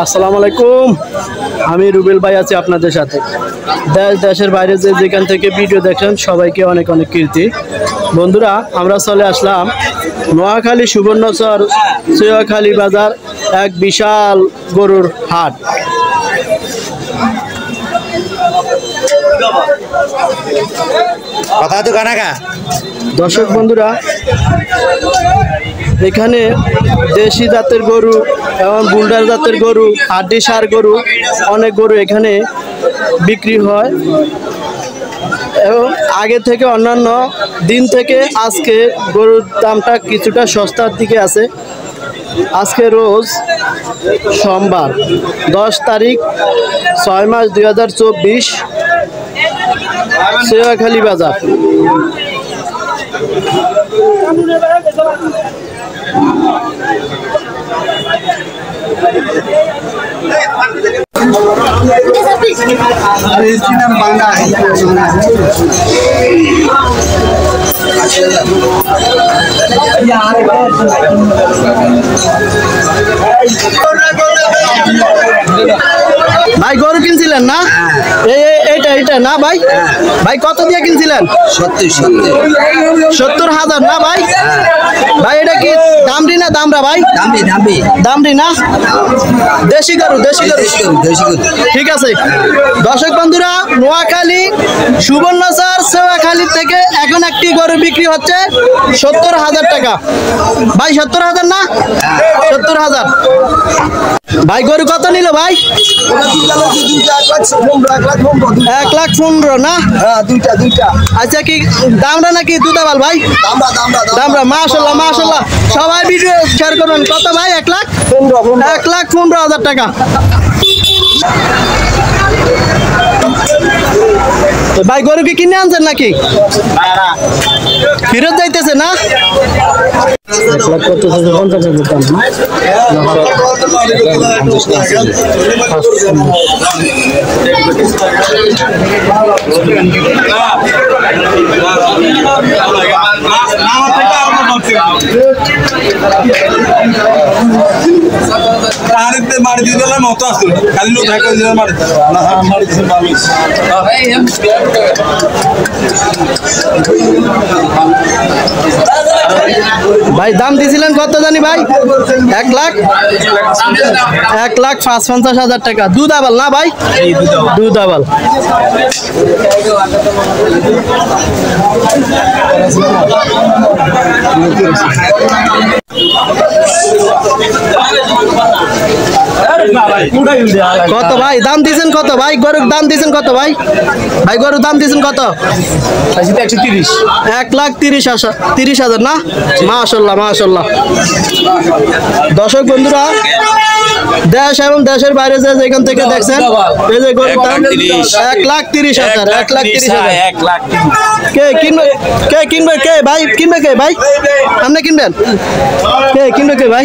আসসালামু আলাইকুম। আমি রুবেল ভাই আছি আপনাদের সাথে। দেশের বাইরে যেখান থেকে ভিডিও দেখেন সবাইকে অনেক অনেক কীর্তি। বন্ধুরা, আমরা চলে আসলাম নোয়াখালী সুবর্ণচর সৈয়খালী বাজার, এক বিশাল গরুর হাট। দর্শক বন্ধুরা, এখানে দেশি জাতের গরু এবং বুলডার জাতের গরু, হাড্ডি সার গরু, অনেক গরু এখানে বিক্রি হয় এবং আগে থেকে অন্যান্য দিন থেকে আজকে গরুর দামটা কিছুটা সস্তার দিকে আছে। আজকে রোজ সোমবার 10 তারিখ 6 মাস 2024, সৈয়খালী বাজার। ভাই গরু কিনছিলেন না? এইটা না ভাই? ভাই কত দিয়ে কিনছিলেন? 70,000 না ভাই? ভাই এটা কি দামরি না দামরা ভাই? দামরি না? দেশি গরু। ঠিক আছে দর্শক বন্ধুরা, নোয়াখালী সুবর্ণচর সৈয়খালী থেকে এখন একটি গরু বিক্রি হচ্ছে 70,000 টাকা। ভাই 70,000 না? 70,000। ভাই গরু কত নিল ভাই? 1,15,000 না? দুইটা। আচ্ছা, কি দামরা নাকি দুধাবাল ভাই? দামরা। মাশাআল্লাহ। সবাই ভিডিও শেয়ার করবেন। কত ভাই? 1,15,000 টাকা। ভাই গরু কি কিনে আনছেন নাকি ফেরত যাইতেছে না? মারি দিয়ে দিলাম মতো আসছিল খালি লোক থাকে ভাই দাম দিয়েছিলেন কত জানি ভাই? 1,50,000 টাকা। দুধ আবাল না ভাই? দুধ আবাল। কত ভাই দাম দিয়েছেন? কত ভাই গরুর দাম দিয়েছেন? কত ভাই? ভাই গরুর দাম দিয়েছেন কত? 1,30,000 না? মাশাআল্লাহ। দর্শক বন্ধুরা, দেশ এবং দেশের বাইরে যেখান থেকে দেখছেন, এই যে গরুর দাম 1,30,000। কে কিনবে? কে ভাই কিনবে? কে ভাই আপনি কিনবেন? কে কিনবে? কে ভাই?